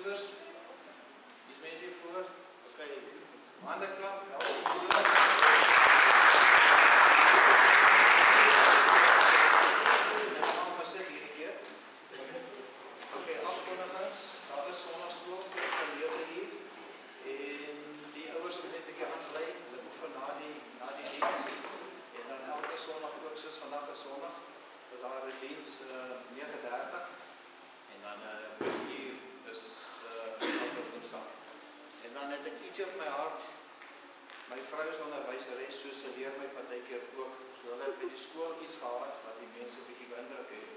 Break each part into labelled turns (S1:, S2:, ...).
S1: besoekers? Is mense hier voor? OK. Hande klap. Sit hierdie keer. OK, afkondigings. Daar is sonnaskool van leerde hier. En die ouers moet net 'n bietjie aanbly. Hulle oefen na die diens. En dan elke Sondag ook soos vandag is Sondag. Daar is diens 9:30. En dan hier is elke Woensdag. En dan het ek iets op my hart. My vrou is onderwyseres, so sy leer my partykeer ook. So hulle het by die skool iets gehad wat die mense bietjie beïndruk het.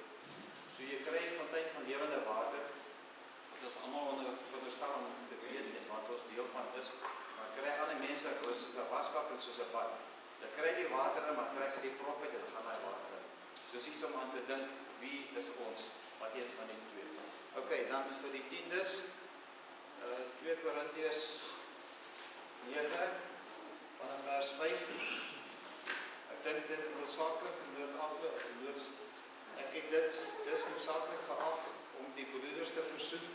S1: So jy kry fontein van lewende water. Dit is almal onder veronderstel om te weet en wat ons deel van is. Maar kry ander mense ook soos 'n wasbak en soos 'n bad. Dan kry die water in, maar trek die prop uit en dan gaan hy water in. So is iets om aan te dink, wie is ons? Wat een van die twee? OK, dan vir die tiendes. 2 Korintiërs 9 vanaf vers 5. Ek dink dit noodsaaklik dis noodsaaklik geag om die broeders te versoek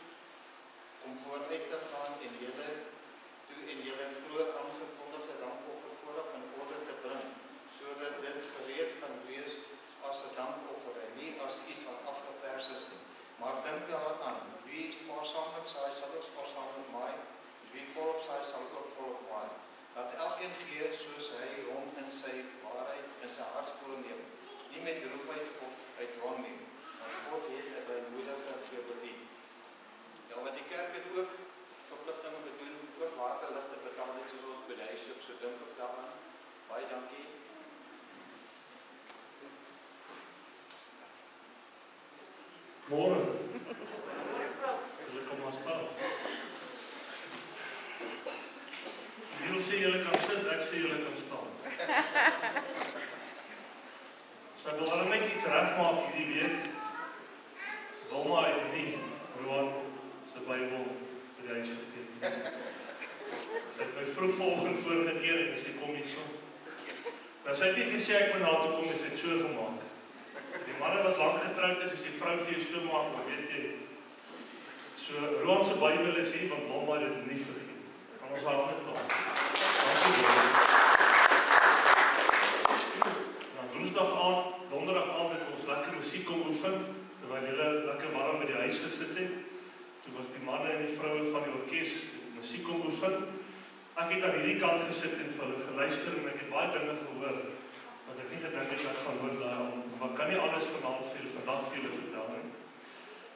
S1: om vooruit te gaan en julle vroeër aangekondigde dankoffer vooraf in orde te bring, sodat dit gereed kan wees as 'n dankoffer en nie as iets wat afgepers is nie. Maar dink daaraan, wie spaarsaamlik saai, sal ook spaarsaamlik maai, wie volop saai, sal ook volop maai. Laat elkeen gee soos hy hom in sy waarheid en sy hart voorneem, nie met droefheid of uit dwang nie, want God het 'n blymoedige gegee vir u. Ja, want die kerk het ook verpligtinge bedoel, ook waterligte betaal, net soos ons by die huis ook, so dink op daaraan. Baie dankie.
S2: Môre. Julle kom maar staan. Julle sê julle kan sit, ek sê julle kan staan. So ek wil net iets regmaak hierdie week. Wilma het nie Roan se Bybel by die huis gegee. Sy het my vroeg vanoggend voorgekeer en sy kom hierso. Maar sy het nie gesê ek moet na toe kom, sy het so gemaak. Die manne wat lank getroud is die vrou vir jou so maak, maar weet jy. So Roan se Bybel is hier, want Wilma het dit nie vergeet. Kan ons haar net laat. Woensdag aand, donderdag aand het ons lekker musiek kom oefen, terwyl julle lekker warm by die huis gesit het. Toe was die manne en die vroue van die orkes musiek kom oefen. Ek het aan hierdie kant gesit en vir hulle geluister en ek het baie dinge gehoor wat ek nie gedink het ek gaan hoor daarom, maar kan nie alles vandag vir julle vertel nie.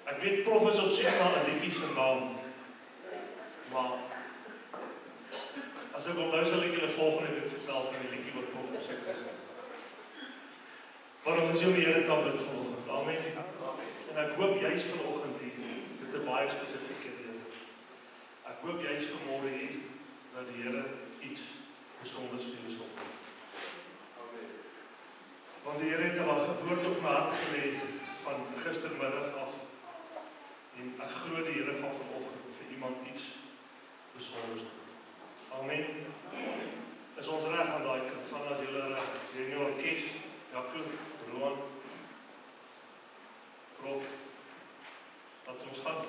S2: Ek weet Prof is op soek na 'n liedjie se naam, maar as ek onthou sal ek julle volgende week vertel van die liedjie wat Prof op soek is. Maar ons is jou die Here kan dit volgende. Amen. En ek hoop juist vanoggend hier, dit 'n baie spesifieke rede. Ek hoop juist vanmôre hier dat die Here iets besonders vir julle sal doen. Amen. Want die Here het 'n woord op my hart gelê van gistermiddag af. En ek glo die Here gaan vanoggend vir iemand iets besonders doen. Amen. Is ons reg aan daai kant? Sal as julle reg, die orkes, Jakob, Roan, Prof, dat ons gaan.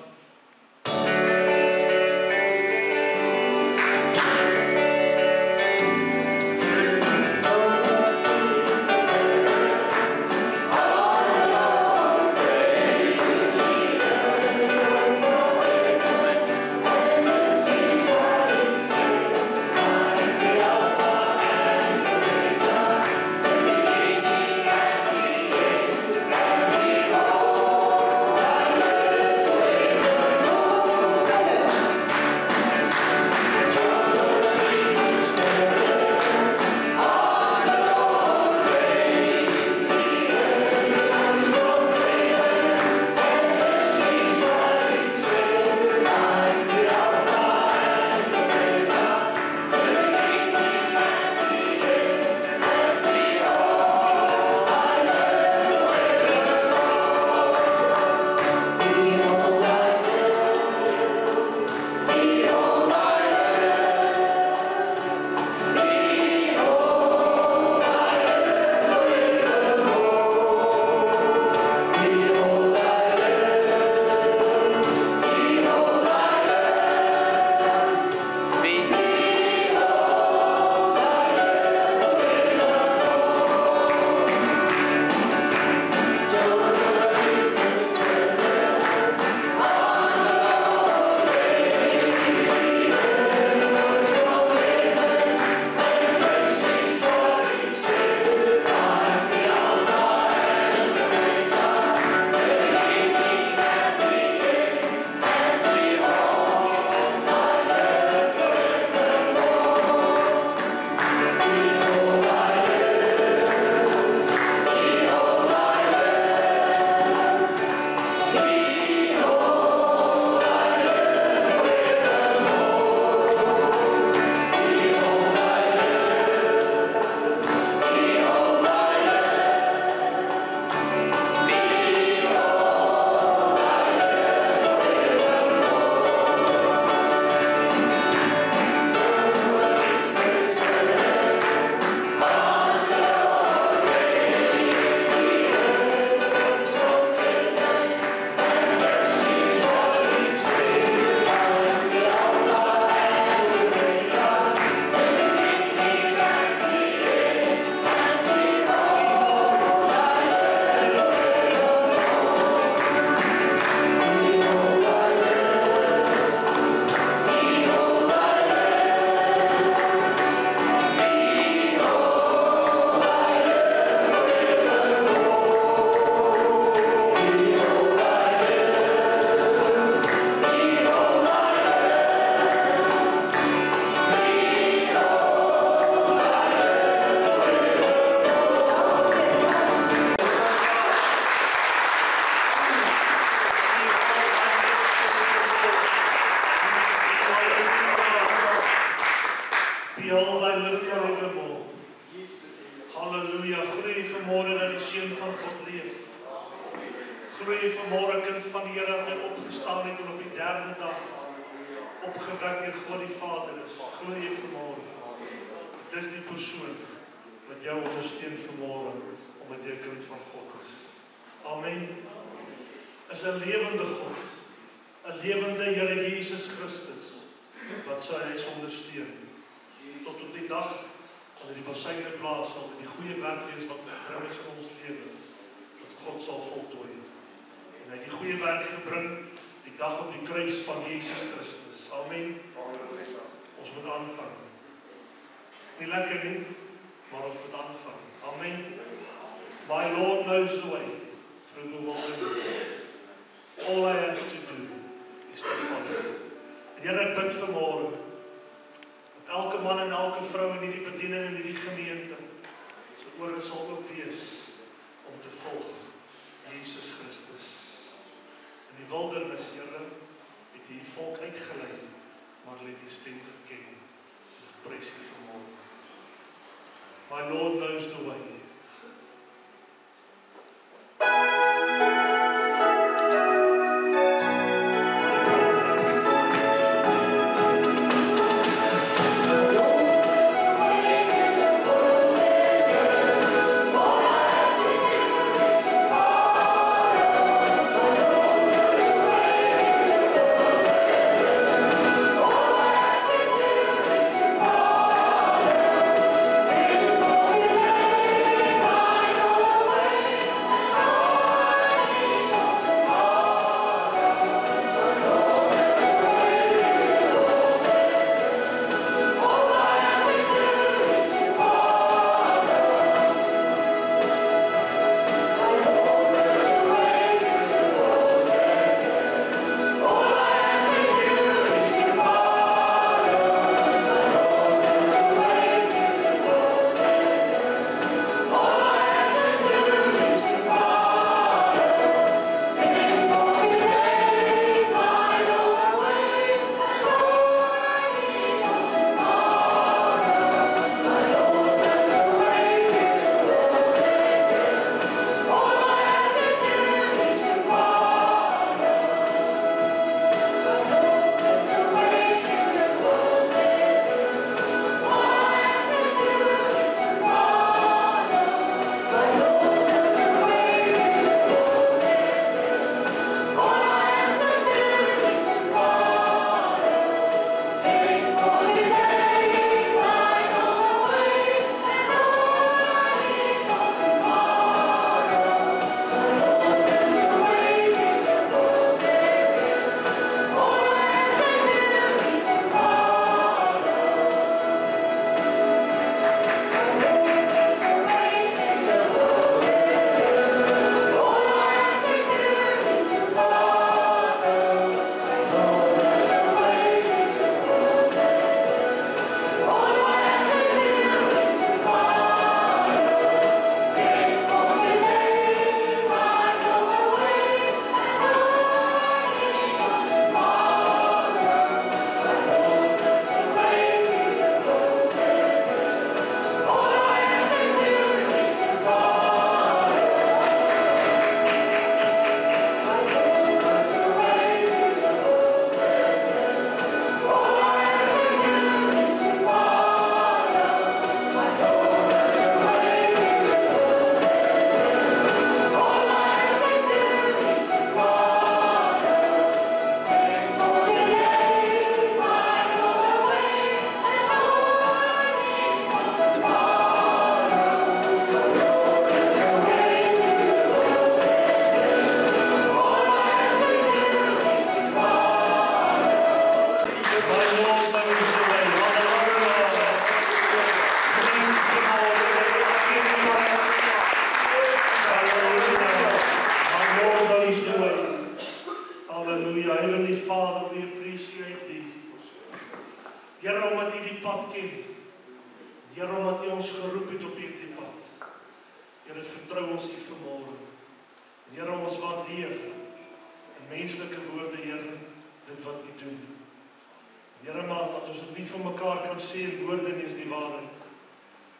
S2: Glo jy vanmôre, kind van die Here, dat hy opgestaan het en op die derde dag opgewek deur God die Vader is. Glo jy vanmôre? Dis die persoon wat jou ondersteun vanmôre, omdat jy 'n kind van God is. Amen. Is 'n lewende God, 'n lewende Here Jesus Christus, wat sy huis ondersteun. Tot op die dag, wanneer die basyne blaas, sal dit die goeie werk wees wat gebring is in ons lewe, wat God sal voltooi. En hy het die goeie werk gebring, die dag op die kruis van Jesus Christus. Amen. Ons moet aangaan. Nie lekker nie, maar ons moet aangaan. Amen. My Lord knows the way through the wilderness. All I have to do is to follow. En Here, ek bid vanmôre, dat elke man en elke vrou in hierdie bediening en hierdie gemeente, se ore sal oop wees om te volg Jesus Christus. In die wildernis, Here, het die volk uitgelei, maar hulle het die stem geken. Prys U vanmôre. My Lord knows the way.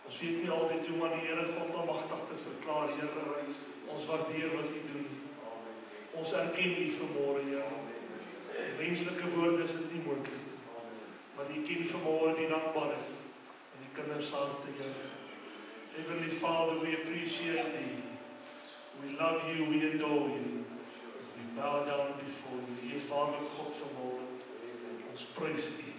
S2: Ons weet nie altyd hoe, maar die Here God almagtig te verklaar, Here, ons waardeer wat U doen. Ons erken U vanmôre, Here. Menslike woorde is dit nie moontlik, maar U ken vanmôre die dankbaarheid in die kinders harte, Here. Heavenly Father, we appreciate Thee. We love You, we adore You. We bow down before You. U is waarlik God vanmôre. Ons prys U.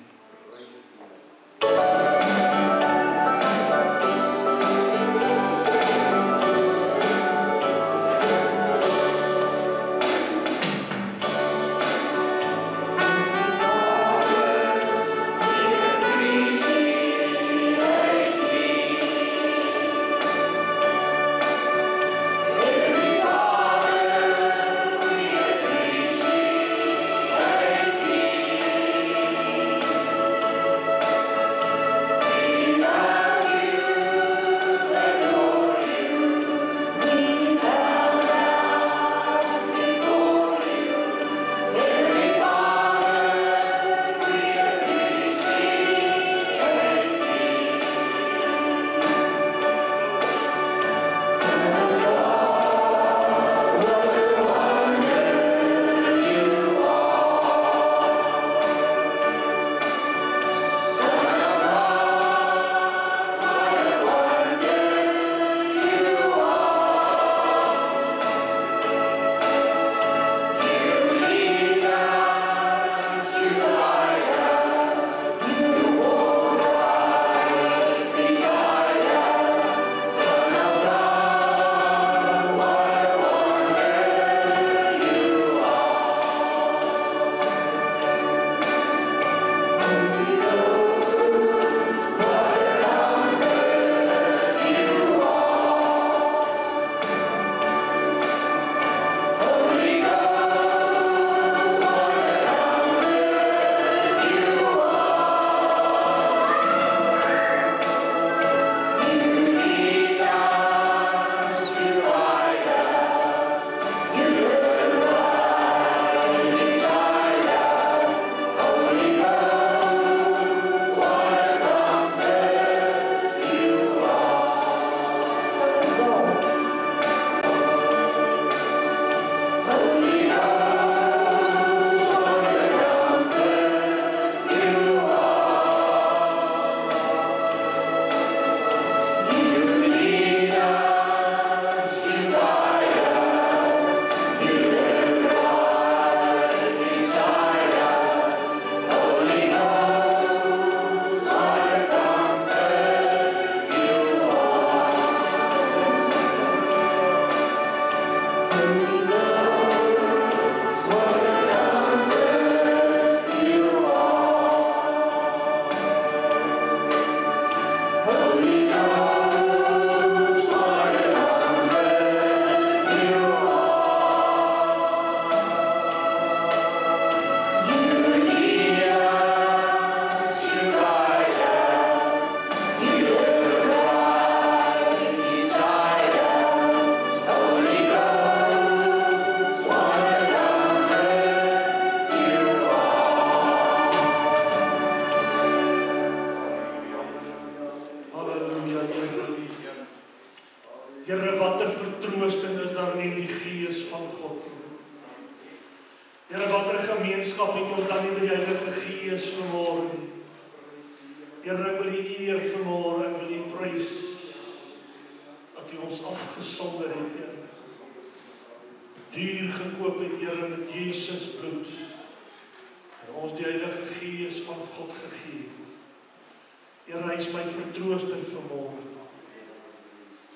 S2: Here, wat 'n vertroosting is daar in die Gees van God. Here, wat 'n gemeenskap het ons dan in die Heilige Gees vanmôre. Here, ek wil U eer vanmôre, ek wil U prys dat U ons afgesonder het, Here. Duur gekoop het, Here, met Jesus bloed. En ons die Heilige Gees van God gegee het. Here, hy is my vertroosting vanmôre.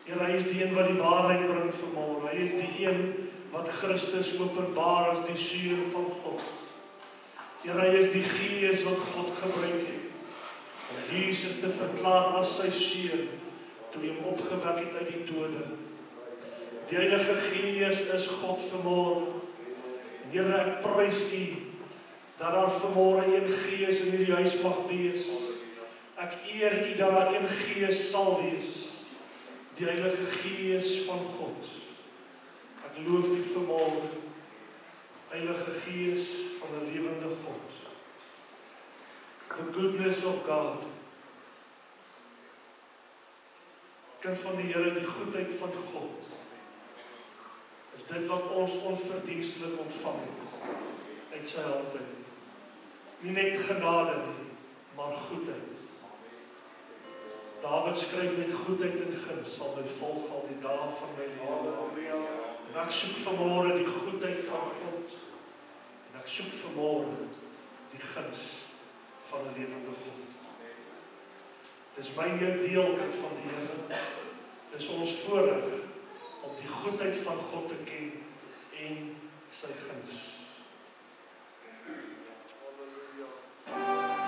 S2: Here, hy is die een wat die waarheid bring vanmôre. Hy is die een wat Christus openbaar as die Seun van God. Here, hy is die Gees wat God gebruik het om Jesus te verklaar as sy Seun toe hy hom opgewek het uit die dode. Die Heilige Gees is God vanmôre. Here, ek prys U dat daar vanmôre een Gees in hierdie huis mag wees. Ek eer U dat daar een Gees sal wees. Die Heilige Gees van God. Ek loof U vanmôre, Heilige Gees van 'n lewende God. The goodness of God. Kind van die Here, die goedheid van God is dit wat ons onverdienstelik ontvang het, uit sy hand uit. Nie net genade nie, maar goedheid. Dawid skryf met goedheid en guns, sal my volg al die dae van my lewe. En ek soek vanmôre die goedheid van God, en ek soek vanmôre die guns van 'n lewende God. Dis my deel, kind van die Here. Dis ons voorreg om die goedheid van God te ken en sy guns.
S3: Oh,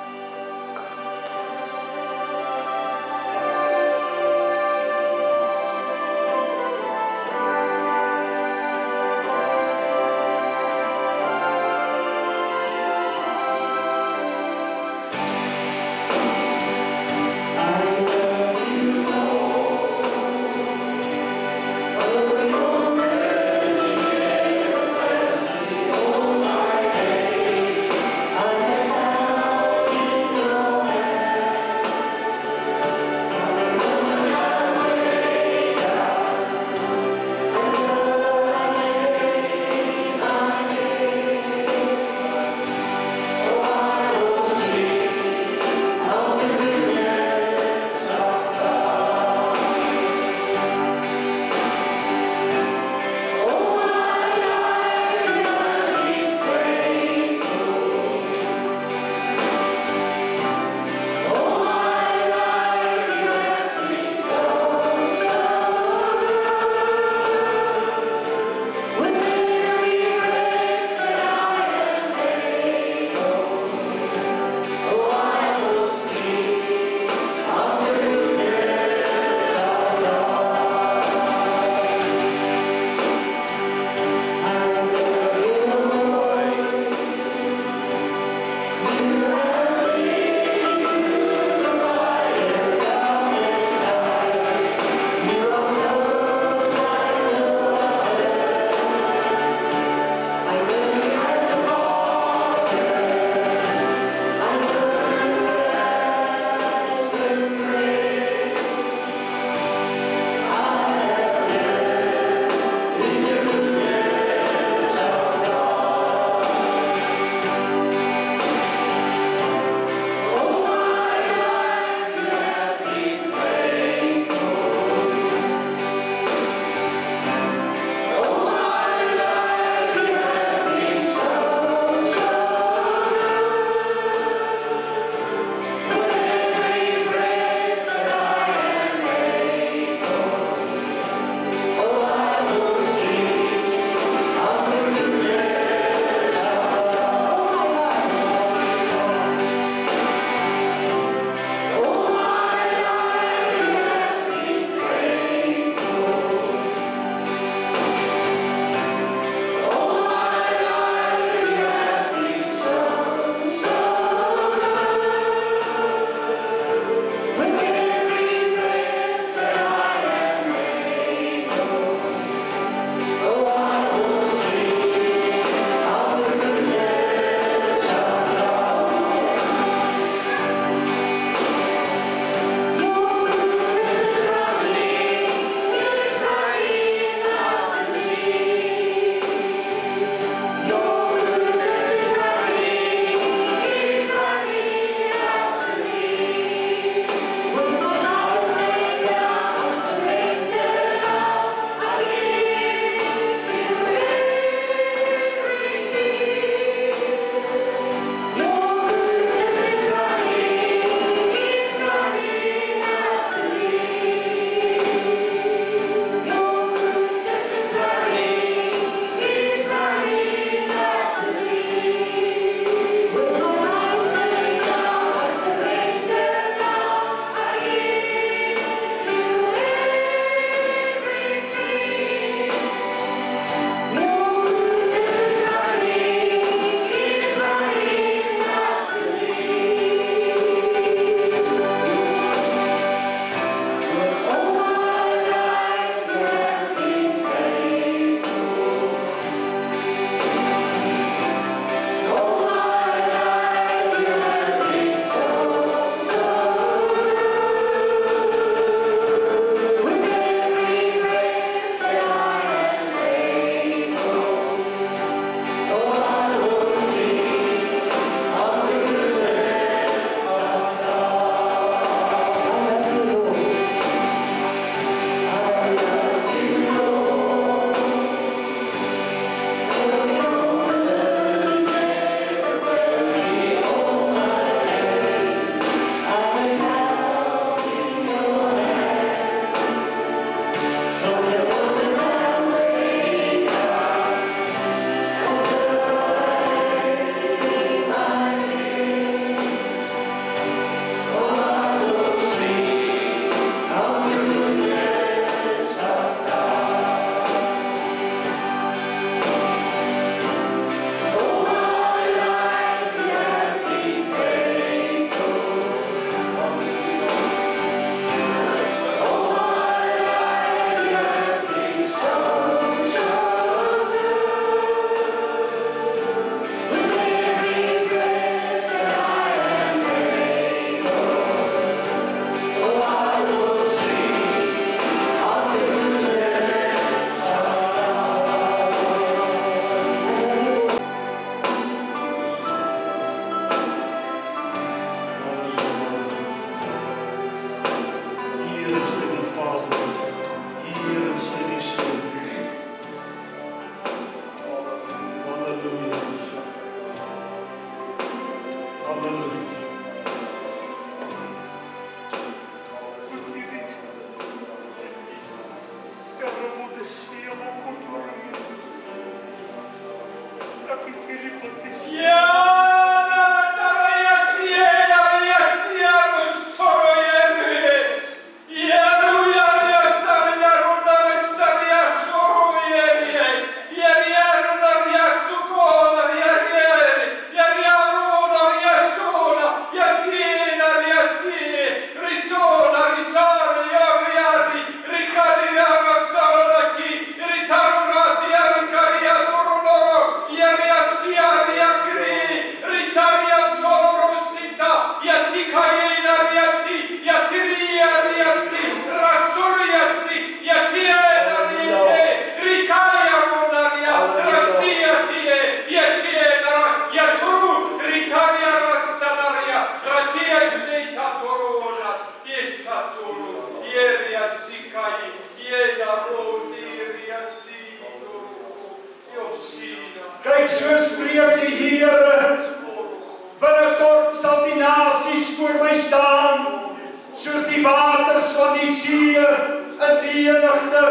S3: menigte,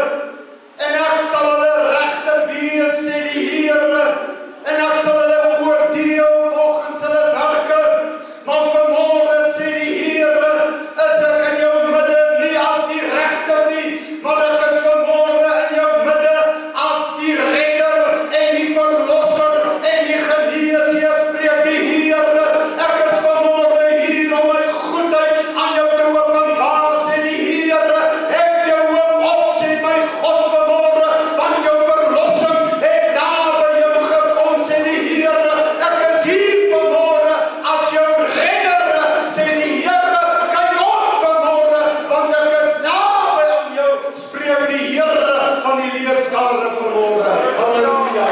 S3: en ek sal hulle regter wees, sê die Here, en ek sal hulle oordeel volgens hulle werke, maar vanmôre sê die Here, is ek in jou midde nie as die regter nie, maar ek is vanmôre in jou midde as die redder en die verlosser en die geneesheer, spreek die Here. Ek is vanmôre hier om my goedheid aan jou te openbaar, sê die Here. Hef jou hoof op, sê my God vanmôre, want jou verlossing het naby jou gekom, sê die Here. Ek is hier vanmôre as jou redder, sê die Here. Kyk op vanmôre, want ek is naby aan jou, spreek die Here van die leerskare vanmôre. Halleluja.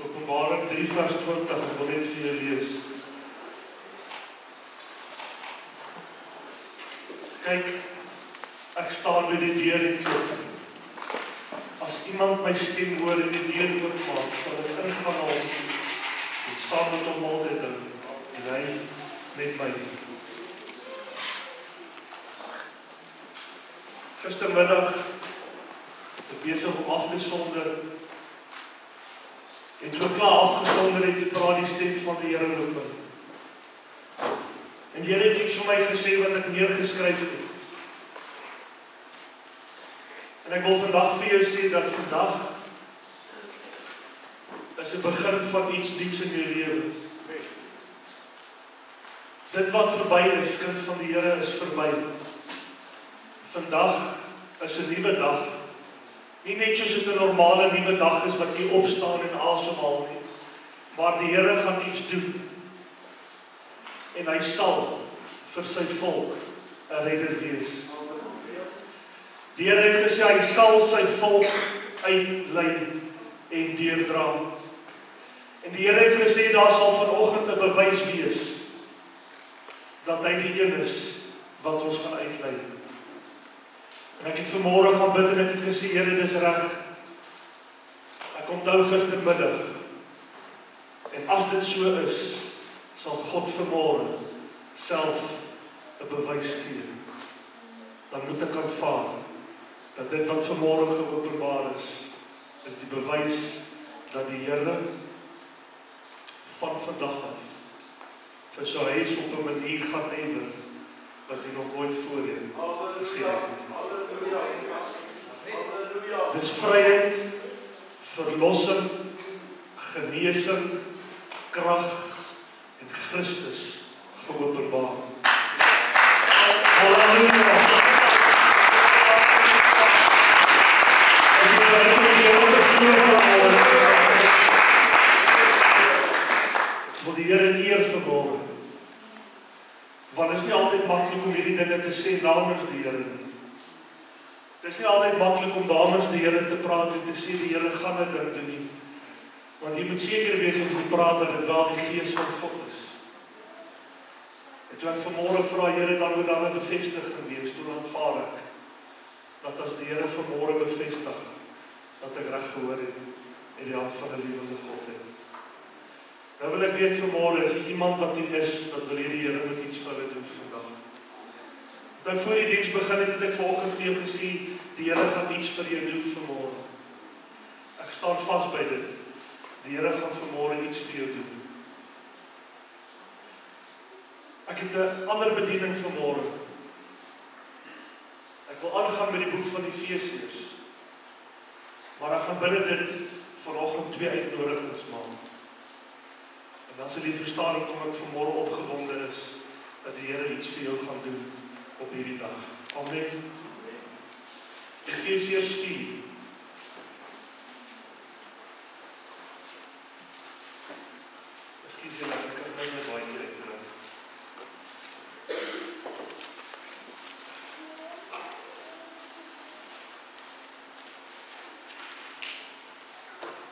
S2: Openbaring 3 vers 20, ek wil net vir julle lees. Kyk, ek staan by die deur en klop. As iemand my stem hoor en die deur oopmaak, sal ek ingaan na hom en saam met hom maaltyd drink, en hy met my. Gistermiddag ek besig om af te sonder. En toe ek klaar afgesonder het, praat die stem van die Here roep my. En die Here het iets vir my gesê wat ek neergeskryf het. En ek wil vandag vir jou sê dat vandag is 'n begin van iets nuuts in jou lewe. Dit wat verby is, kind van die Here, is verby. Vandag is 'n nuwe dag. Nie net soos dit 'n normale nuwe dag is wat jy opstaan en asemhaal nie, maar die Here gaan iets doen. en hy sal vir sy volk 'n redder wees. Die Here het gesê hy sal sy volk uitlei en deurdra. En die Here het gesê daar sal vanoggend 'n bewys wees dat hy die een is wat ons gaan uitlei. En ek het vanmôre gaan bid en ek het gesê, Here, dis reg. Ek onthou gistermiddag. En as dit so is, sal God vanmôre self 'n bewys gee. Dan moet ek aanvaar dat dit wat vanmôre geopenbaar is die bewys dat die Here van vandag af vir sy huis op 'n manier gaan ywer wat hy nog nooit voorheen gesien het. Dis vryheid, verlossing, genesing, krag en Christus geopenbaar. Halleluja! Wil die Here eer vanmôre. Want dit is nie altyd maklik om hierdie dinge te sê namens die Here nie. Dit is nie altyd maklik om namens die Here te praat en te sê die Here gaan dit doen nie. Want jy moet seker wees as jy praat dat dit wel die Gees van God is. En toe ek vanmôre vra Here, dan moet daar 'n bevestiging wees, toe aanvaar ek dat as die Here vanmôre bevestig dat ek reg gehoor het en die hand van 'n lewende God het. Nou wil ek weet vanmôre, is iemand wat hier is, dat wil die Here met iets vir hulle doen vandag. Dan voor die diens begin het ek vanoggend vir jou gesê, die Here gaan iets vir jou doen vanmôre. Ek staan vas by dit. Die Here gaan vanmôre iets vir jou doen. Ek het 'n ander bediening vanmôre. Ek wil aangaan met die boek van Efesiërs. Maar ek gaan binne dit vanoggend 2 uitnodigings maak. En dan sal jy verstaan hoekom ek vanmôre opgewonde is dat die Here iets vir jou gaan doen op hierdie dag. Amen. Efesiërs 4. Ekskuus julle, ek kan net baie keer uitdruk.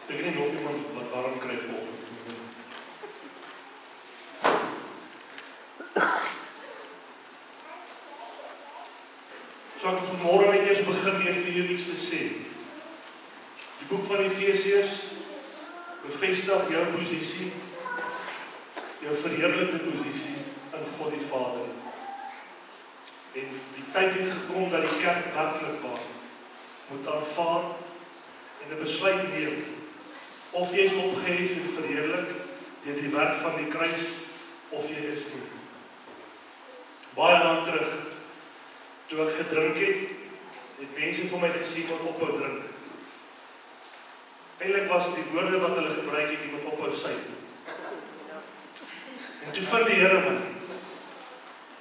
S2: Ek weet nie nog iemand wat warm kry vanoggend. So ek wil vanmôre net eers begin weer vir julle iets te sê. Die boek van Efesiërs bevestig jou posisie, jou verheerlikte posisie in God die Vader. En die tyd het gekom dat die kerk werklik waar moet aanvaar en 'n besluit neem of jy is opgehef en verheerlik deur die werk van die kruis of jy is nie. Baie lank terug, toe ek gedrink het mense vir my gesê moet ophou drink. Eintlik was die woorde wat hulle gebruik het, jy moet ophou suip. En toe vind die Here my.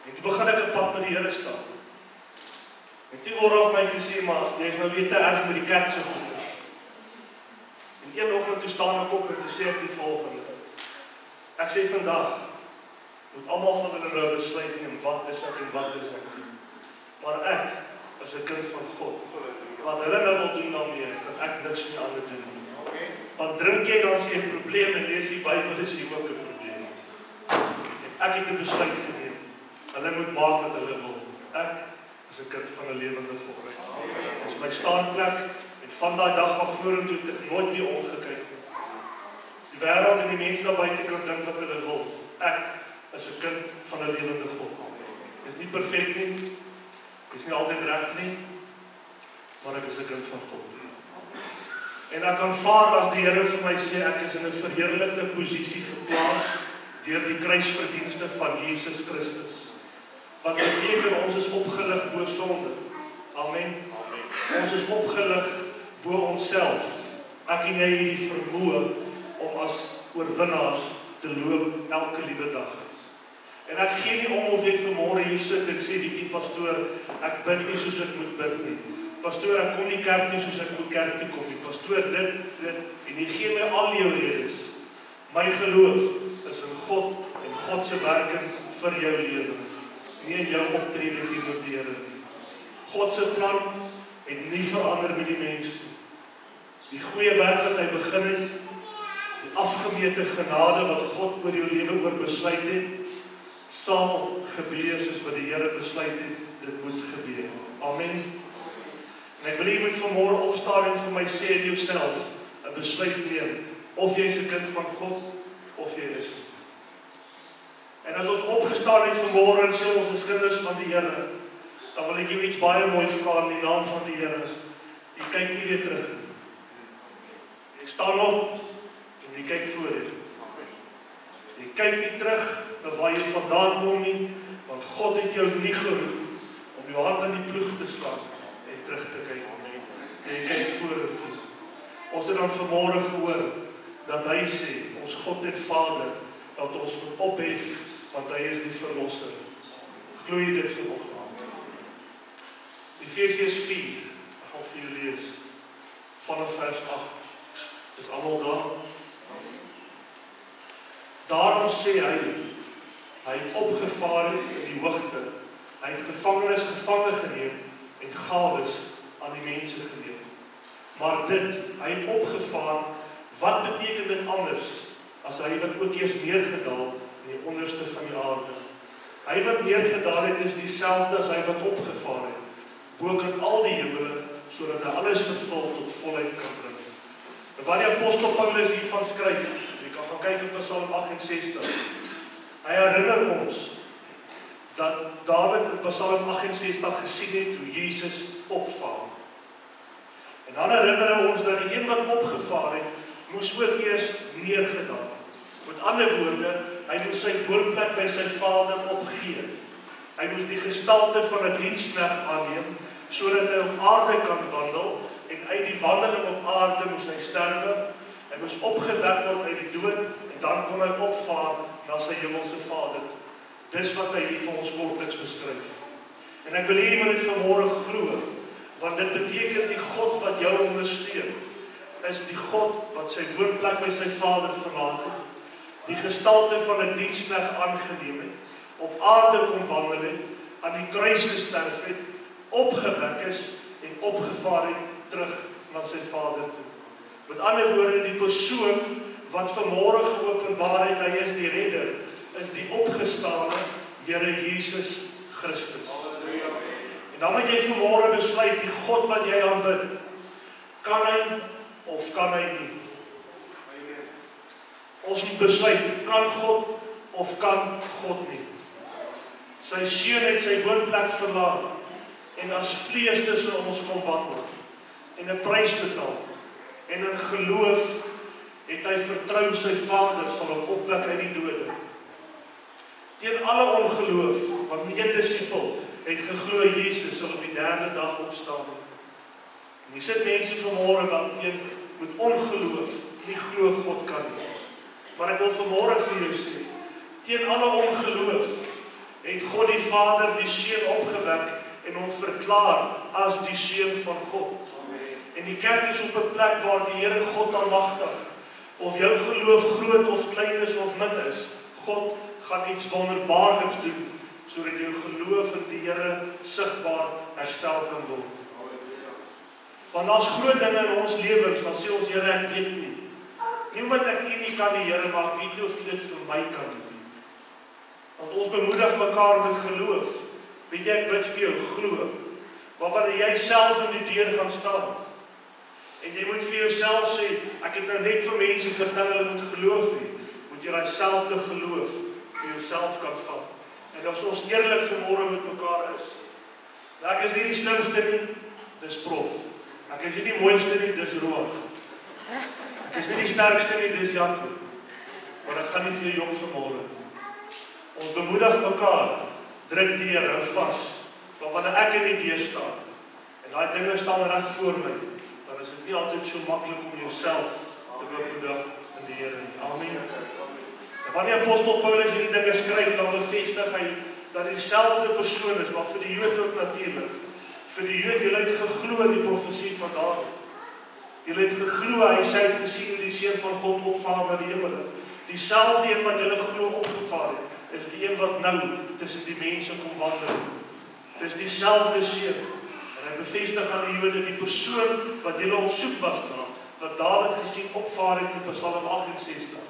S2: En toe begin ek 'n pad met die Here stap. En toe word op my gesê, maar jy is nou weer te erg met die kerk se goed. En een oggend toe staan ek op en toe sê ek die volgende. Ek sê vandag moet almal van hulle nou besluit neem wat is ek en wat is ek nie. Maar ek is 'n kind van God. Wat hulle nou wil doen daarmee, dat ek niks meer aan doen nie. Want drink jy dan sê 'n probleem en lees die Bybel is hier ook 'n probleem. En ek het 'n besluit geneem. Hulle moet maak wat hulle wil. Ek is 'n kind van 'n lewende God. Dit is my staanplek en van daai dag af vorentoe het ek nooit weer omgekyk nie. Die wêreld en die mense daar buite kan dink wat hulle wil. Ek is 'n kind van 'n lewende God. Dis nie perfek nie. Dis nie altyd reg nie. Maar ek is 'n kind van God. En ek aanvaar as die Here vir my sê ek is in 'n verheerlikte posisie geplaas deur die kruisverdienste van Jesus Christus. Wat beteken ons is opgelig bo sonde. Amen. Ons is opgelig bo onsself. Ek en jy het die vermoë om as oorwinnaars te loop elke liewe dag. En ek gee nie om of ek vanmôre hier sit en sê die pastoor, ek bid nie soos ek moet bid nie. Pastoor, ek kom nie kerk toe soos ek moet kerk toe kom nie. Pastoor, dit, en jy gee my al jou redes. My geloof is in God en God se werking vir jou lewe, nie in jou optrede teenoor die Here nie. God se plan het nie verander met die mens nie. Die goeie werk wat hy begin het, die afgemete genade wat God oor jou lewe oor besluit het, sal gebeur soos wat die Here besluit het, dit moet gebeur. Amen. En ek wil jy moet vanmôre opstaan en vir my sê in jouself, 'n besluit neem, of jy is 'n kind van God, of jy is nie. En as ons opgestaan het vanmôre en sê ons is kinders van die Here, dan wil ek jou iets baie mooi vra in die naam van die Here. Jy kyk nie weer terug nie. Jy staan op en jy kyk vorentoe. Jy kyk nie terug na waar jy vandaan kom nie, want God het jou nie geroep om jou hand in die ploeg te slaan en terug te kyk nie. Jy kyk vorentoe. Ons het dan vanmôre gehoor dat hy sê, ons God en Vader, dat ons moet ophef, want hy is die verlosser. Glo jy dit vanoggend? Efesiërs 4, ek gaan vir julle lees, vanaf vers 8. Is almal daar? Daarom sê hy het opgevaar in die hoogte, hy het gevangenes gevange geneem en gawes aan die mense geneem. Maar dit, hy het opgevaar, wat beteken dit anders, as hy wat ook eers neergedaal in die onderste van die aarde? Hy wat neergedaal het, is dieselfde as hy wat opgevaar het, bo kan al die hemele, sodat hy alles vervul tot volheid kan bring. En wat die apostel Paulus hiervan skryf, jy kan gaan kyk op Psalm 68, hy herinner ons, dat Dawid in Psalm 68 gesien het, hoe Jesus opvaar. En dan herinner hy ons dat die een wat opgevaar het, moes ook eers neergedaal. Met ander woorde, hy moes sy woonplek by sy Vader opgee. Hy moes die gestalte van 'n diensknegt aanneem, sodat hy op aarde kan wandel, en uit die wandeling op aarde moes hy sterwe, hy moes opgewek word uit die dood, en dan kon hy opvaar na sy hemelse Vader. Dis wat hy hier vir ons kortliks beskryf. En ek wil hê jy moet dit vanmôre glo, want dit beteken die God wat jou ondersteun, is die God wat sy woonplek by sy Vader verlaat het, die gestalte van 'n diensknegt aangeneem het, op aarde kom wandel het, aan die kruis gesterf het, opgewek is en opgevaar het terug na sy Vader toe. Met ander woorde, die persoon wat vanmôre geopenbaar het, hy is die redder, is die opgestane Here Jesus Christus. En dan moet jy vanmôre besluit, die God wat jy aanbid, kan hy of kan hy nie? Ons moet besluit, kan God of kan God nie? Sy seun het sy woonplek verlaat en as vlees tussen ons kom wandel en 'n prys betaal. En in geloof het hy vertrou sy Vader sal hom opwek uit die dode. Teen alle ongeloof, want nie een disipel het geglo Jesus sal op die derde dag opstaan. En hier sit mense vanmôre wat teen met ongeloof nie glo God kan nie. Maar ek wil vanmôre vir jou sê, teen alle ongeloof het God die Vader die Seun opgewek en hom verklaar as die Seun van God. En die kerk is op 'n plek waar die Here God almagtig, of jou geloof groot of klein is of min is, God gaan iets wonderbaarliks doen, sodat jou geloof in die Here sigbaar herstel kan word. Want as groot dinge in ons lewens, dan sê ons, Here, ek weet nie. Nie omdat ek nie kan die Here, maar ek weet nie of dit vir my kan doen. Want ons bemoedig mekaar met geloof. Weet jy, ek bid vir jou, glo. Maar wanneer jy self in die deur gaan staan, en jy moet vir jouself sê, ek het nou net vir mense vertel hulle moet geloof hê, moet jy daai selfde geloof vir jouself kan vat. En as ons eerlik vanmôre met mekaar is, nou ek is nie die slimste nie, dis prof. Ek is nie die mooiste nie, dis Roak. Ek is nie die sterkste nie, dis Jakob. Maar ek gaan nie vir jou jong vanmôre. Ons bemoedig mekaar, druk deur, hou vas. Maar wanneer ek in die deur staan, en daai dinge staan reg voor my, dan is dit nie altyd so maklik om jouself te bemoedig in die Here nie. Amen. En wanneer apostel Paulus hierdie dinge skryf, dan bevestig hy dat hy dieselfde persoon is, maar vir die Jood ook natuurlik. Vir die Jood, julle het geglo in die profesie van Dawid. Julle het geglo, hy sê het gesien hoe die Seun van God opvaar na die hemele. Dieselfde een wat julle glo opgevaar het, is die die een wat nou tussen die mense kom wandel. Dis dieselfde seun. En hy bevestig aan die Jode die persoon wat hulle op soek was na, wat Dawid gesien opvaar het in Psalm 68,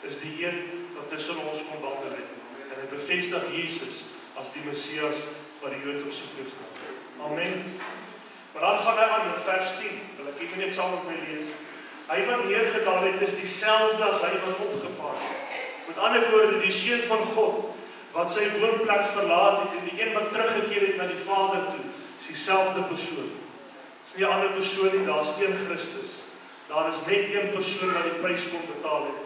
S2: is die een wat tussen ons kom wandel het. En hy bevestig Jesus as die Messias wat die Jode op soek is na. Amen. Maar dan gaan hy aan in vers 10, wil ek net saam met my lees. Hy wat neergedaal het is dieselfde as hy wat opgevaar het. Met ander woorde, die seun van God, wat sy woonplek verlaat het, en die een wat teruggekeer het na die Vader toe, is dieselfde persoon. Dit is nie 'n ander persoon nie, daar is een Christus. Daar is net een persoon wat die prys kon betaal het.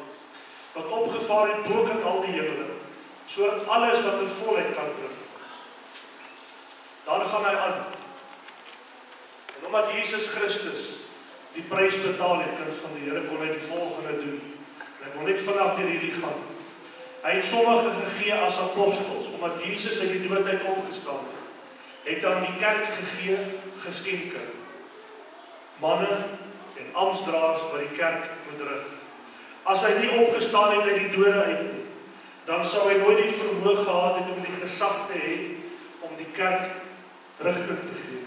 S2: Wat opgevaar het bo al die hemele, sodat alles wat in volheid kan bring. Dan gaan hy aan. En omdat Jesus Christus die prys betaal het, kind van die Here, kon hy die volgende doen. En ek wil net vanaf deur hierdie gaan. Hy het sommige gegee as apostels, omdat Jesus uit die dood uit opgestaan het. Het aan die kerk gegee geskenke. Manne en amptsdraers wat die kerk moet rig. As hy nie opgestaan het uit die dode uit nie, dan sou hy nooit die vermoë gehad het om die gesag te hê om die kerk rigting te gee.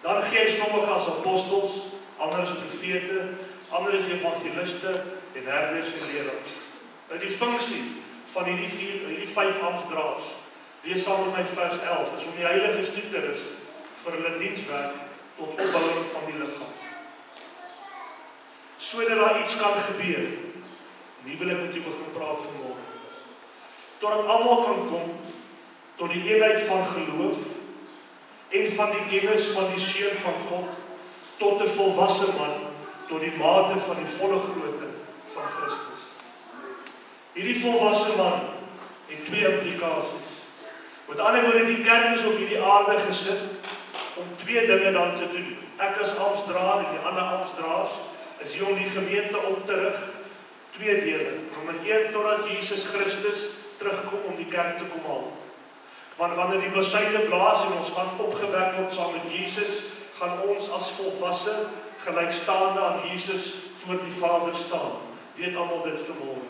S2: Dan gee hy sommige as apostels, ander as profete, ander as evangeliste en herders en leraars. Nou die funksie van hierdie 5 amptsdraers, lees saam met my vers 11, is om die heiliges toe te rus vir hulle dienswerk tot opbouing van die liggaam. Sodat daar iets kan gebeur. Nie wil ek met u begin praat vanmôre. Totdat almal kan kom tot die eenheid van geloof en van die kennis van die Seun van God, tot 'n volwasse man, tot die mate van die volle grootte van Christus. Hierdie volwasse man het 2 implikasies. Met ander woorde, die kerk is op hierdie aarde gesit om 2 dinge dan te doen. Ek as amptsdraer en die ander amptsdraers is hier om die gemeente op te rig. 2 dele. Nommer 1, totdat Jesus Christus terugkom om die kerk te kom haal. Want wanneer die besyne blaas en ons gaan opgewek word saam met Jesus, gaan ons as volwasse gelykstaande aan Jesus voor die Vader staan. Weet almal dit vanmôre.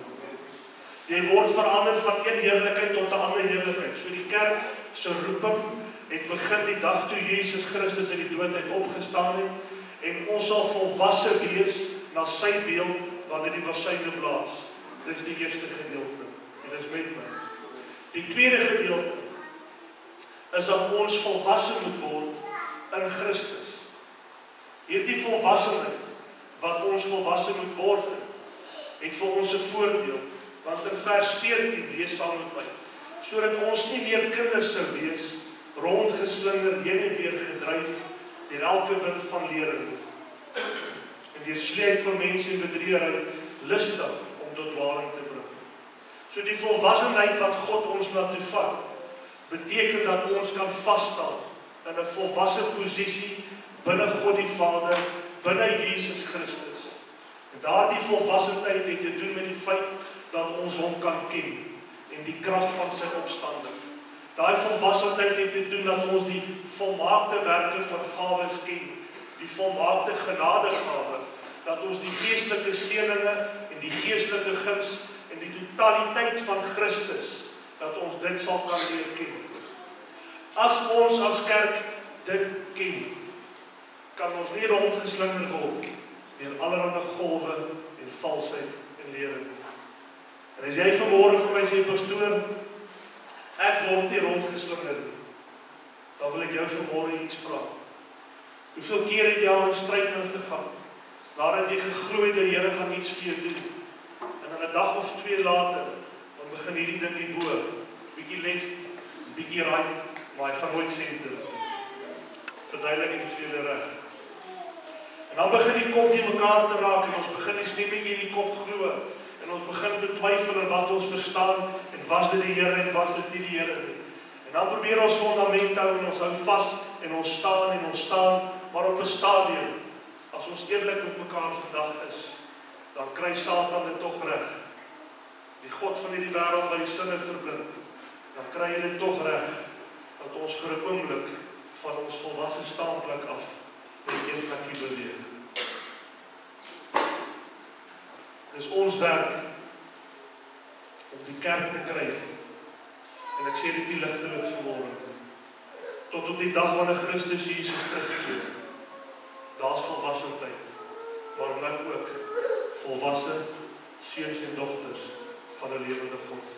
S2: Jy word verander van een heerlikheid tot 'n ander heerlikheid. So die kerk se roeping het begin die dag toe Jesus Christus uit die dood uit opgestaan het, en ons sal volwasse wees na sy beeld wanneer die besyne blaas. Dit is die eerste gedeelte. En dis met my. Die tweede gedeelte is dat ons volwasse moet word in Christus. Hierdie volwassenheid wat ons volwasse moet word, het vir ons 'n voordeel. Want in vers 14, lees saam met my, sodat ons nie meer kinders sou wees, rondgeslinger, heen en weer gedryf deur elke wind van lering, en deur sleet van mense en bedriegery, lustig om tot dwaling te bring. So die volwassenheid wat God ons na toe vat, beteken dat ons kan vasstaan in 'n volwasse posisie binne God die Vader, binne Jesus Christus. En daardie volwassenheid het te doen met die feit dat ons hom kan ken en die krag van sy opstanding. Daai volwassenheid het te doen dat ons die volmaakte werke van gawes ken, die volmaakte genadegawe, dat ons die geestelike seëninge en die geestelike guns en die totaliteit van Christus, dat ons dit sal kan leer ken. As ons as kerk dit ken, kan ons nie rondgeslinger word deur allerlei golwe en valsheid en lering. En as jy vanmôre vir my sê, pastoor, ek word nie rondgeslinger nie, dan wil ek jou vanmôre iets vra. Hoeveel keer het jy al in stryd ingegaan, nadat jy geglo het die Here gaan iets vir jou doen, en dan 'n dag of 2 later, dan begin hierdie ding hierbo, bietjie left, bietjie right, maar hy gaan nooit senter. Verduidelik ek dit vir julle reg. En dan begin die kop nie mekaar te raak, en ons begin die stemmetjie in die kop glo, en ons begin betwyfel in wat ons verstaan, en was dit die Here en was dit nie die Here nie. En dan probeer ons fundament hou, en ons hou vas, en ons staan, maar op 'n stadium, as ons eerlik met mekaar vandag is, dan kry Satan dit tog reg. Die God van hierdie wêreld wat die sinne verblind, dan kry hy dit tog reg, dat ons vir 'n oomblik van ons volwasse staanplek af met een plekkie beweeg. Dis ons werk om die kerk te kry En ek sê dit nie ligtelik vanmôre. Tot op die dag wanneer Christus Jesus terugkeer. Daar's volwassenheid. Maar nou ook volwasse seuns en dogters van 'n lewende God.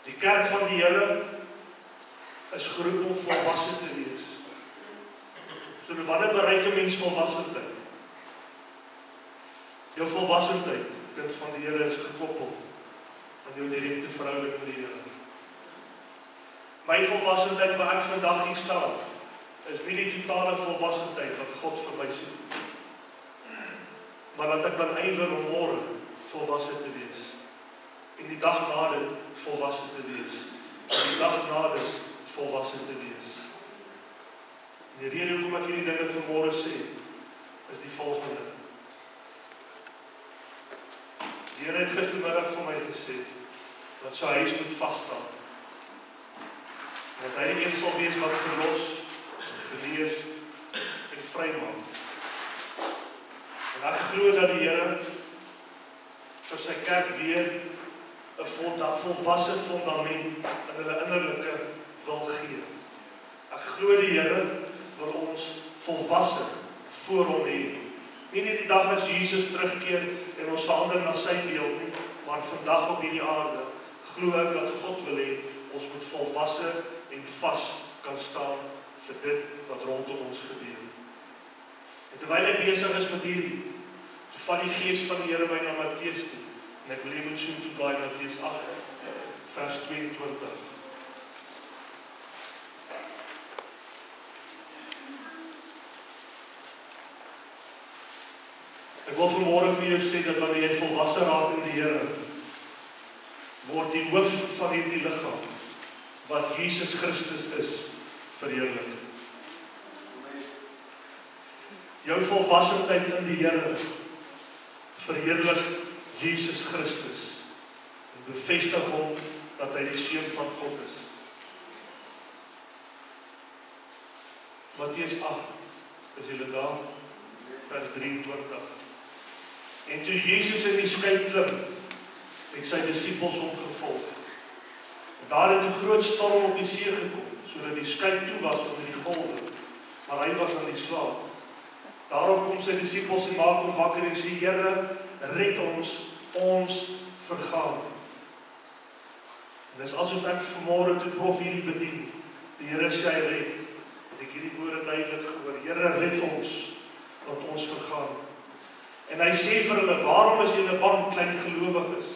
S2: Die kerk van die Here is geroep om volwasse te wees. So wanneer bereik 'n mens volwassenheid? Jou volwassenheid, kind van die Here, is gekoppel aan jou direkte verhouding met die Here. My volwassenheid waar ek vandag hier staan, is nie die totale volwassenheid wat God vir my soek. Maar dat ek kan ywer om môre volwasse te wees. En die dag na dit volwasse te wees. En die dag na dit volwasse te wees. En die rede hoekom ek hierdie dinge vanmôre sê, is die volgende. Die Here het gistermiddag vir my gesê, dat sy huis moet vasstaan. Dat hy die een sal wees wat verlos, genees en vrymaak. En ek glo dat die Here vir sy kerk weer 'n volwasse fundament in hulle innerlike wil gee. Ek glo die Here wil ons volwasse voor hom hê. Nie net die dag as Jesus terugkeer en ons verander na sy beeld nie, maar vandag op hierdie aarde glo ek dat God wil hê ons moet volwasse en vas kan staan vir dit wat rondom ons gebeur. En terwyl ek besig is met hierdie, so vat die Gees van die Here my na Matteus toe. En ek wil jy moet soen toe blaai Matteus 8, vers 22. Ek wil vanmôre vir jou sê dat wanneer jy volwasse raak in die Here, word die hoof van hierdie liggaam, wat Jesus Christus is, verheerlik. Jou volwassenheid in die Here verheerlik Jesus Christus en bevestig hom dat hy die Seun van God is. Matteus 8, is julle daar? Vers 23. En toe Jesus in die skip klim, het sy disippels hom gevolg. Daar het 'n groot storm op die see gekom, sodat die skip toe was onder die golwe, maar hy was aan die slaap. Daarop kom sy disippels en maak hom wakker en sê, Here, red ons vergaan. En dis asof ek vanmôre toe prof hierdie bedien. Die Here sê hy red. Het ek hierdie woorde duidelik gehoor. Here, red ons, want ons vergaan. En hy sê vir hulle, waarom is julle bang, klein gelowiges?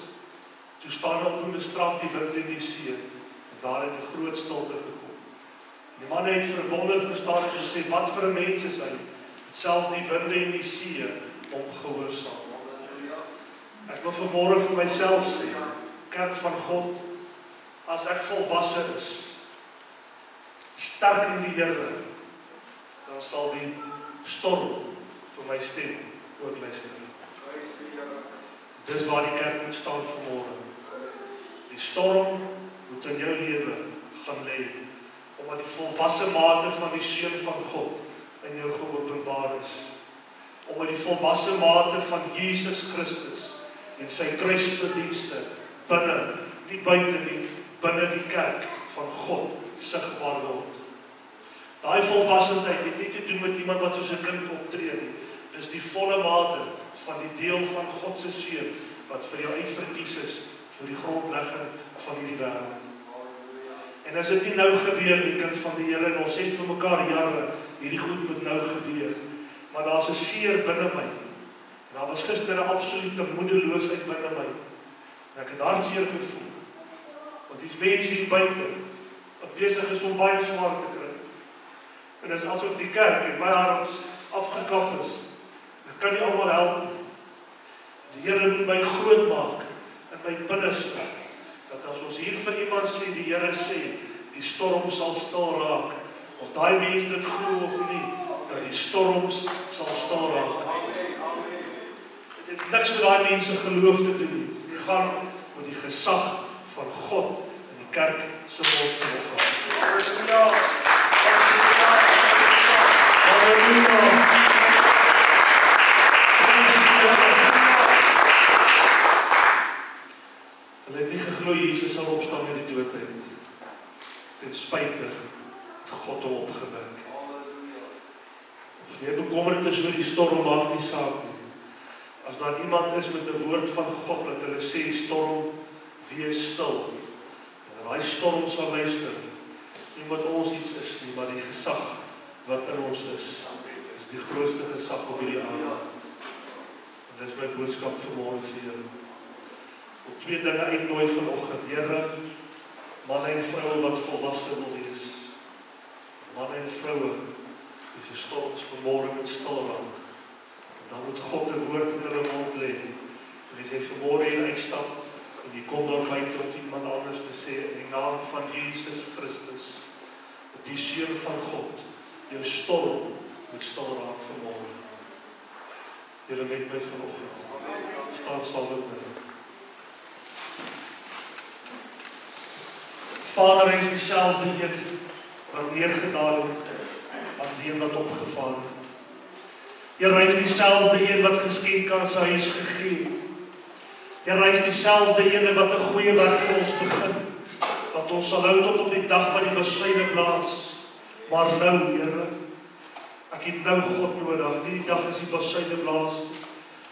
S2: Toe staan op en bestraf die wind en die see. En daar het 'n groot stilte gekom. Die manne het verwonderd gestaan en gesê, wat vir 'n mens is hy? Selfs die winde en die see ongehoorsaam. Ek wil vanmôre vir myself sê, kerk van God, as ek volwasse is, sterk in die Here, dan sal die storm vir my stem ook luister. Dis waar die kerk moet staan vanmôre. Die storm moet in jou lewe gaan lê, omdat die volwasse mate van die Seun van God in jou geopenbaar is. Omdat die volwasse mate van Jesus Christus en sy kruisverdienste binne, nie buite nie, binne die kerk van God sigbaar word. Daai volwassenheid het nie te doen met iemand wat soos 'n kind optree nie. Dis die volle mate van die deel van God se Seun wat vir jou uitverkies is vir die grondlegging van hierdie wêreld. En as dit nie nou gebeur nie, kind van die Here, en ons sê vir mekaar jare, hierdie goed moet nou gebeur. Maar daar's 'n seer binne my. En daar was gister 'n absolute moedeloosheid binne my. En ek het hartseer gevoel. Want dis mense hier buite wat besig is om baie swaar te kry. En dit is asof die kerk en my arms afgekap is. Ek kan nie almal help nie. Die Here moet my groot maak in my binneste. Dat as ons hier vir iemand sê, die Here sê, die storm sal stil raak. Of daai mens dit glo of nie, dat die storms sal stil raak. Dit het niks met daai mense geloof te doen nie. Dit gaan met die gesag van God in die kerk se woord vanoggend. Halleluja. Halleluja. Hulle het nie geglo Jesus sal opstaan uit die dood uit. Ten spyte het God hom opgewek. As jy bekommerd is oor die storm, maak nie saak nie. As daar iemand is met 'n woord van God, dat hulle sê, storm, wees stil. En daai storm sal luister. Nie wat ons iets is nie, maar die gesag wat in ons is die grootste gesag op hierdie aarde. En dis my boodskap vanmôre vir julle. Op 2 dinge uitnooi vanoggend. Here, manne en vroue wat volwasse wil wees. Manne en vroue, die storms vanmôre met stil raak. Dan moet God 'n woord in hulle mond lê. En as jy vanmôre hier uitstap, en jy kom daar buite of iemand anders te sê, in die naam van Jesus Christus, die Seun van God, jou storm moet stil raak vanmôre. Julle met my vanoggend. Staan saam met my. Vader, hy is dieselfde een wat neergedaal het as die een wat opgevaar het. Here, hy is dieselfde een wat geskenk aan sy huis gegee. Here, hy is dieselfde een wat 'n goeie werk vir ons begin. Dat ons sal hou tot op die dag van die besyne blaas. Maar nou, Here, ek het nou God nodig. Nie die dag as die besyne blaas.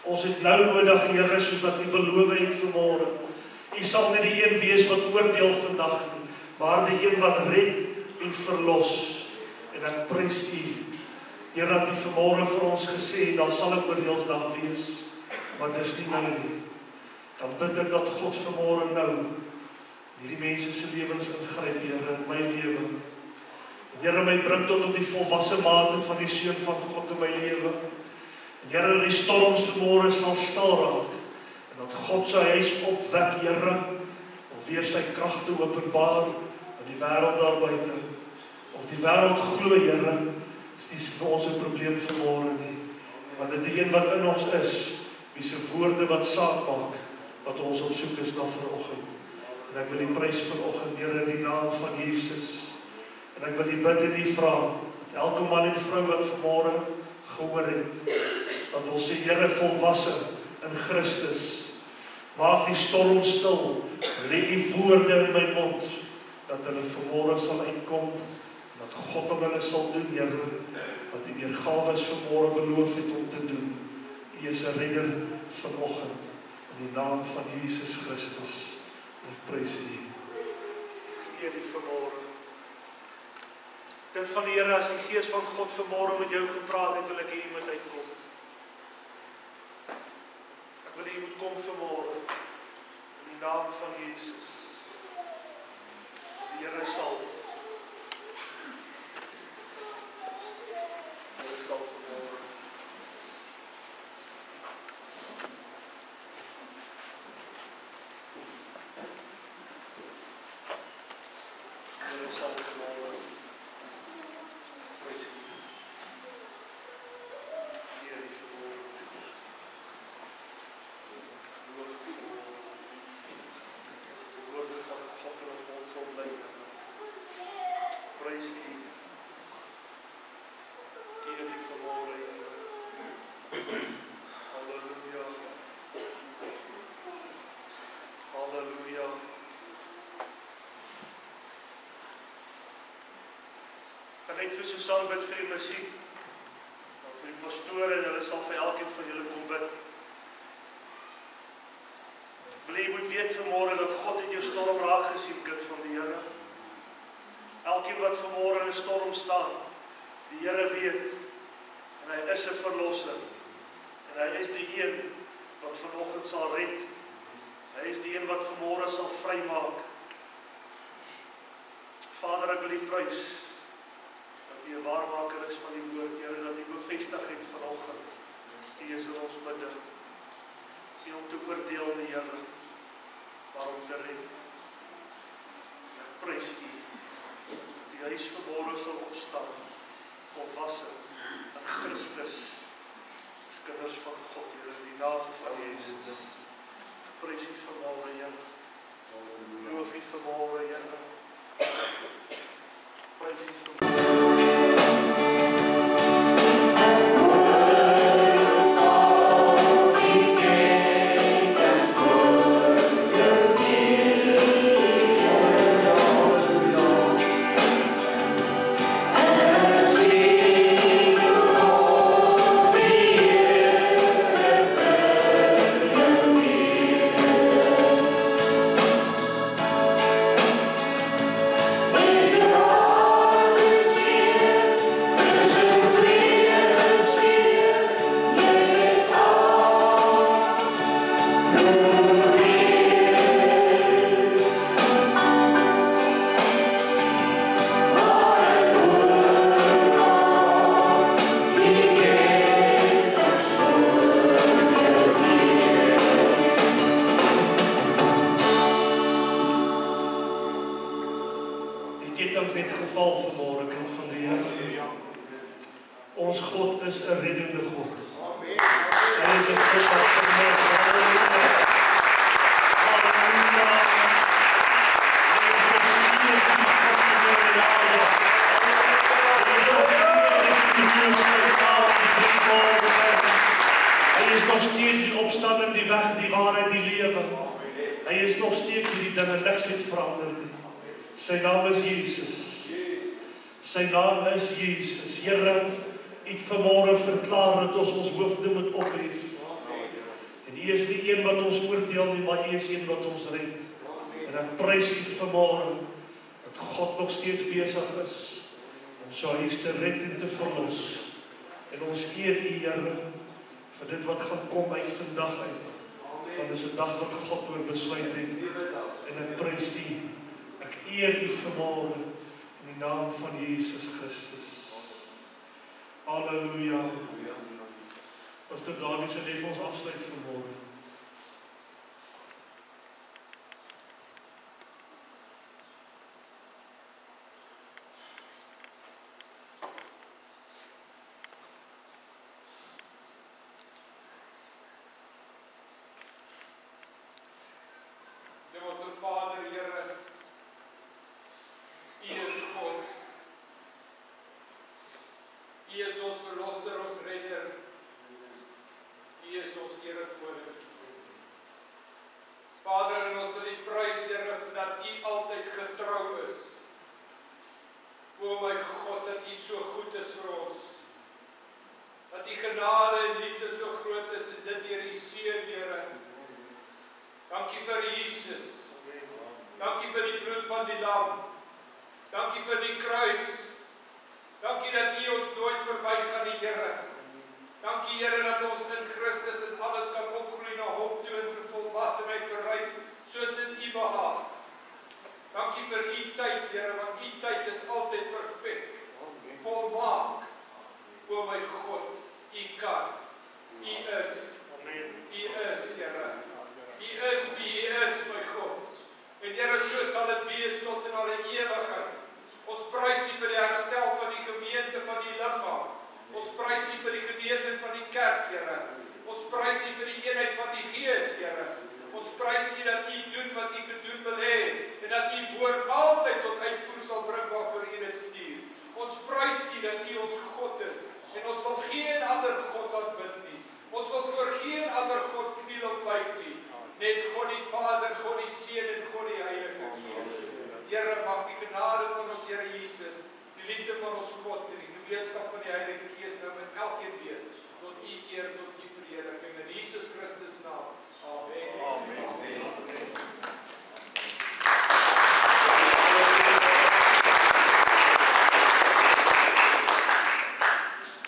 S2: Ons het nou nodig, Here, soos wat U beloof het vanmôre. U sal nie die een wees wat oordeel vandag nie, maar die een wat red en verlos. En ek prys U, Here, dat U vanmôre vir ons gesê, dan sal ek oordeelsdag wees, maar dis nie nou nie. Dan bid ek dat God vanmôre nou hierdie mense se lewens ingryp, Here, in my lewe. Here, my bring tot op die volwasse mate van die Seun van God in my lewe. Here, die storms vanmôre sal stil raak. En dat God sy huis opwek, Here, om weer sy krag te openbaar in die wêreld daar buite. Of die wêreld glo, Here, is nie vir ons 'n probleem vanmôre nie. Want dit is die een wat in ons is, wie se woorde wat saak maak, wat ons op soek is na vanoggend. En ek wil U prys vanoggend, Here, in die naam van Jesus. En ek wil U bid en U vra, dat elke man en vrou wat vanmôre gehoor het, dat wil sê, Here, volwasse in Christus, maak die storm stil, lê U woorde in my mond, dat hulle vanmôre sal uitkom, dat God aan hulle sal doen, Here, wat U weergawes vanmôre beloof het om te doen. U is 'n redder vanoggend, in die naam van Jesus Christus. Ek prys U. Eer U vanmôre. Kind van die Here, as die Gees van God vanmôre met jou gepraat het, wil ek hê U moet uitkom. Ek wil hê U moet kom vanmôre, in die naam van Jesus. Die Here sal vanmôre. Net vir Susan bid vir die musiek, en vir die pastore, en hulle sal vir elkeen van julle kom bid. Wil jy moet weet vanmôre dat God het jou storm raak gesien, kind van die Here. Elkeen wat vanmôre in 'n storm staan, die Here weet, en hy is 'n verlosser, en hy is die een wat vanoggend sal red. Hy is die een wat vanmôre sal vrymaak. Vader, ek wil U prys, U 'n waarmaker is van die woord, Here, dat U bevestig het vanoggend. U is in ons midde. Nie om te oordeel, die Here, maar om te red. Ek prys U, dat U huis vanmôre sal opstaan, volwasse in Christus, as kinders van God, Here, in die naam van Jesus. Ek prys U vanmôre, Here. Loof U vanmôre, Here. Prys U vanmôre. ketting net geval vanmôre kind van die Here. Ons God is 'n reddende God. Hy is 'n God wat vermoë. Hy is nog steeds die opstanding, die weg, die waarheid, die lewe. Hy is nog steeds die dinge, niks het verander nie. Sy naam is Jesus. Sy naam is Jesus. Here, U het vanmôre verklaar dat ons ons hoofde moet ophef. En U is nie een wat ons oordeel nie, maar U is een wat ons red. En ek prys U vanmôre dat God nog steeds besig is om sy huis te red en te verlos. En ons eer U, Here, vir dit wat gaan kom uit vandag uit. Want is 'n dag wat God oor besluit het. En ek prys U. Ek eer U vanmôre in die naam van Jesus Christus. Halleluja. Pastor David sal net vir ons afsluit vanmôre.
S3: Hemelse Vader, Here, U is God. U is ons verlosser, ons redder. U is ons erekoning. Vader, en ons wil U prys, Here, dat U altyd getrou is. O my God, dat U so goed is vir ons. Dat U genade en liefde so groot is en dit deur U Seun, Here. Dankie vir Jesus. Dankie vir die bloed van die lam. Dankie vir die kruis. Dankie dat U ons nooit verbygaan, die Here. Dankie, Here, dat ons in Christus en alles kan opgroei na Hom toe en volwassenheid bereik, soos dit U behaag. Dankie vir U tyd, Here, want U tyd is altyd perfek, volmaak. O my God, U kan. U is. U is, Here. U is wie U is, my God. En Here, so sal dit wees tot in alle ewigheid. Ons prys U vir die herstel van die gemeente, van die liggaam. Ons prys U vir die genesing van die kerk, Here. Ons prys U vir die eenheid van die Gees, Here. Ons prys U dat U doen wat U gedoen wil hê en dat U woord altyd tot uitvoer sal bring waarvoor U dit stuur. Ons prys U dat U ons God is en ons wil geen ander God aanbid nie. Ons wil voor geen ander God kniel of buig nie. Net God die Vader, God die Seun en God die Heilige Gees. Here, mag die genade van ons Here Jesus, die liefde van ons God en die gemeenskap van die Heilige Gees nou met elkeen wees, tot U eer, tot U verheerliking in Jesus Christus naam. Amen. Amen.